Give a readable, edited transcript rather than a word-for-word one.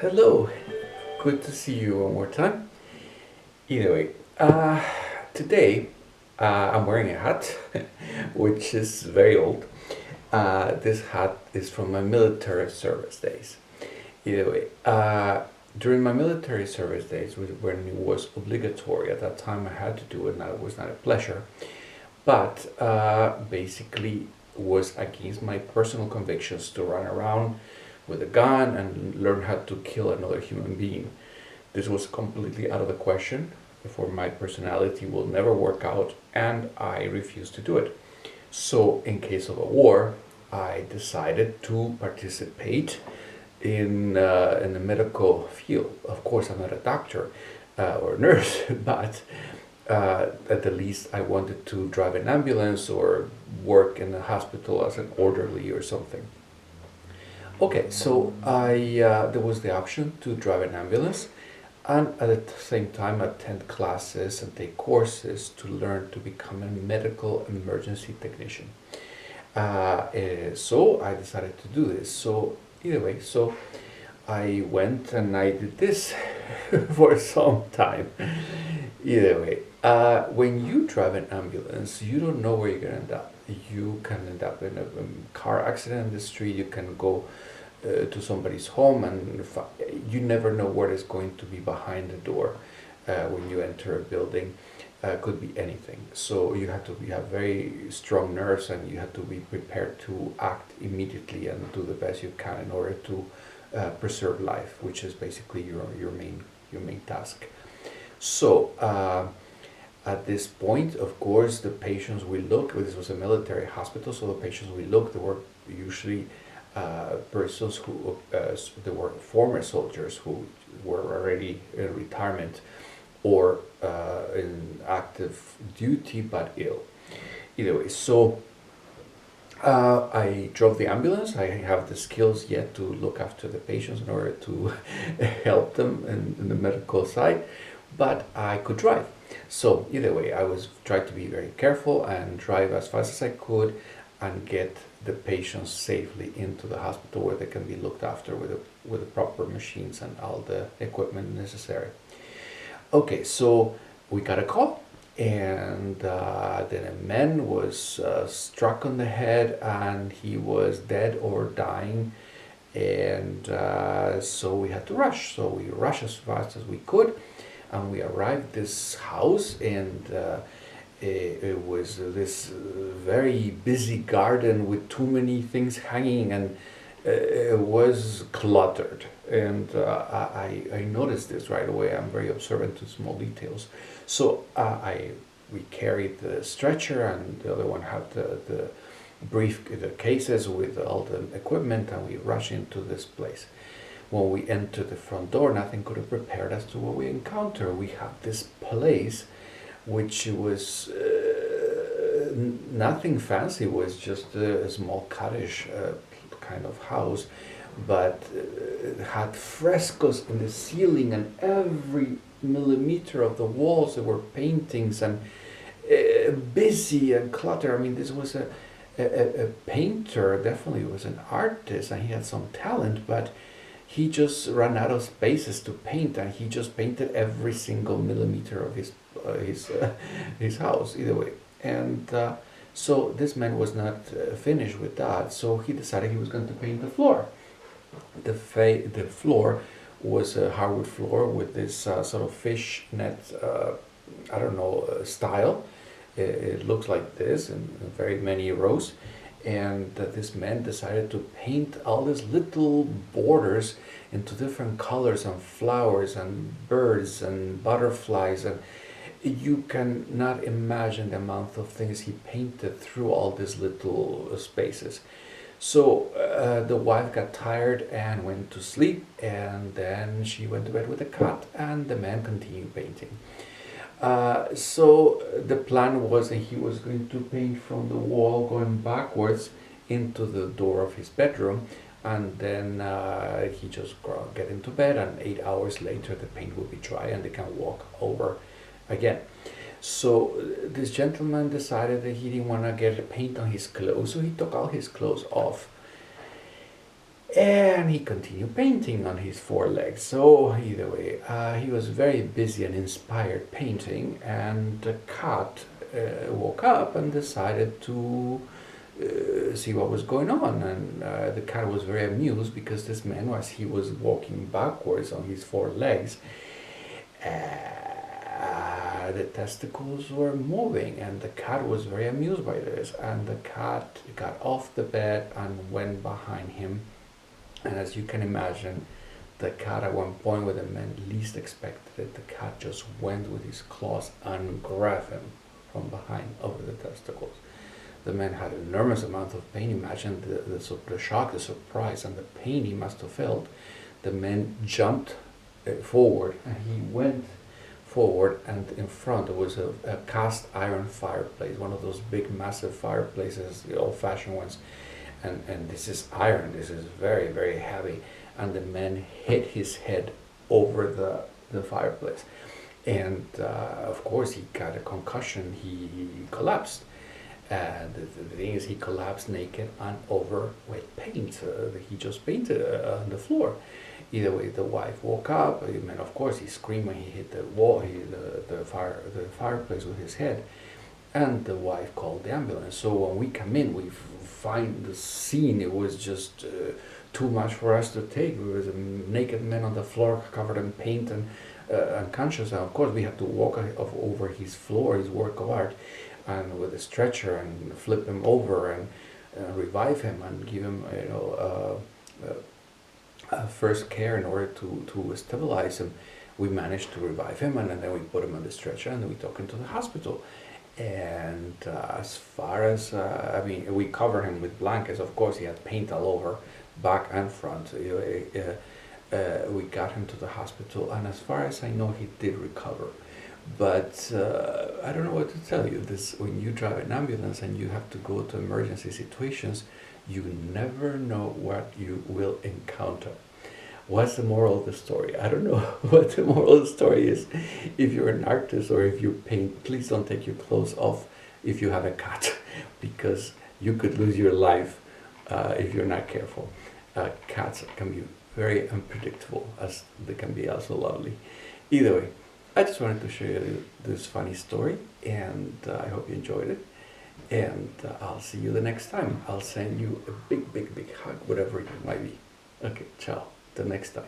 Hello, good to see you one more time. Either way, today I'm wearing a hat, which is very old. This hat is from my military service days. Either way, during my military service days, when it was obligatory at that time, I had to do it, and it was not a pleasure. But basically, was against my personal convictions to run around with a gun and learn how to kill another human being. This was completely out of the question, for my personality will never work out, and I refused to do it. So, in case of a war, I decided to participate in the medical field. Of course, I'm not a doctor or nurse, but at the least I wanted to drive an ambulance or work in a hospital as an orderly or something. Okay, so I there was the option to drive an ambulance and at the same time attend classes and take courses to learn to become a medical emergency technician. So I decided to do this. So either way, so I went and I did this for some time. Either way, when you drive an ambulance, you don't know where you're gonna end up. You can end up in a car accident in the street. You can go to somebody's home, and you never know what is going to be behind the door when you enter a building. Could be anything. So you have to have very strong nerves, and you have to be prepared to act immediately and do the best you can in order to preserve life, which is basically your main task. So at this point, of course, the patients we looked. This was a military hospital, so the patients we looked were usually persons who they were former soldiers who were already in retirement or in active duty but ill. Either way, so I drove the ambulance. I have the skills yet to look after the patients in order to help them in the medical side, but I could drive. So either way, I was trying to be very careful and drive as fast as I could and get the patients safely into the hospital where they can be looked after with the proper machines and all the equipment necessary. Okay, so we got a call, and then a man was struck on the head, and he was dead or dying, and so we had to rush. So we rushed as fast as we could, and we arrived at this house, and it was this very busy garden with too many things hanging, and it was cluttered. And I noticed this right away. I'm very observant to small details. So we carried the stretcher, and the other one had the cases with all the equipment, and we rushed into this place. When we entered the front door, nothing could have prepared us to what we encountered. We have this place which was nothing fancy. It was just a small cottage kind of house, but it had frescoes in the ceiling, and every millimeter of the walls there were paintings, and busy and clutter. I mean, this was a painter, definitely was an artist, and he had some talent, but he just ran out of spaces to paint, and he just painted every single millimeter of his house. Either way, and so this man was not finished with that. So he decided he was going to paint the floor. The floor was a hardwood floor with this sort of fish net, I don't know, style. It looks like this in very many rows, and this man decided to paint all these little borders into different colors and flowers and birds and butterflies, and you can not imagine the amount of things he painted through all these little spaces. So the wife got tired and went to sleep, and then she went to bed with a cat, and the man continued painting. So the plan was that he was going to paint from the wall going backwards into the door of his bedroom, and then he just get into bed, and 8 hours later the paint will be dry and they can walk over again. So this gentleman decided that he didn't want to get paint on his clothes, so he took all his clothes off. And he continued painting on his four legs. So either way, he was very busy and inspired painting, and the cat woke up and decided to see what was going on. And the cat was very amused because this man, as he was walking backwards on his four legs, the testicles were moving, and the cat was very amused by this. And the cat got off the bed and went behind him. And as you can imagine, the cat at one point, when the man least expected it, the cat just went with his claws and grabbed him from behind over the testicles. The man had an enormous amount of pain. Imagine the shock, the surprise, and the pain he must have felt. The man jumped forward, and he went forward, and in front there was a cast iron fireplace, one of those big, massive fireplaces, the old-fashioned ones. And this is iron, this is very, very heavy. And the man hit his head over the fireplace. And of course, he got a concussion, he collapsed. And the thing is, he collapsed naked and over wet paint. He just painted on the floor. Either way, the wife woke up. I mean, of course, he screamed when he hit the wall, the fireplace with his head. And the wife called the ambulance. So when we come in, we find the scene. It was just too much for us to take. There was a naked man on the floor, covered in paint and unconscious. And of course, we had to walk over his floor, his work of art, and with a stretcher and flip him over and revive him and give him, first care in order to stabilize him. We managed to revive him, and then we put him on the stretcher, and then we took him to the hospital. And as far as, we covered him with blankets. Of course, he had paint all over, back and front. We got him to the hospital, and as far as I know, he did recover. But I don't know what to tell you. This, when you drive an ambulance and you have to go to emergency situations, you never know what you will encounter. What's the moral of the story? I don't know what the moral of the story is. If you're an artist or if you paint, please don't take your clothes off if you have a cat, because you could lose your life if you're not careful. Cats can be very unpredictable, as they can be also lovely. Either way, I just wanted to share this funny story, and I hope you enjoyed it. And I'll see you the next time. I'll send you a big, big, big hug, whatever it might be. Okay, ciao. Till next time.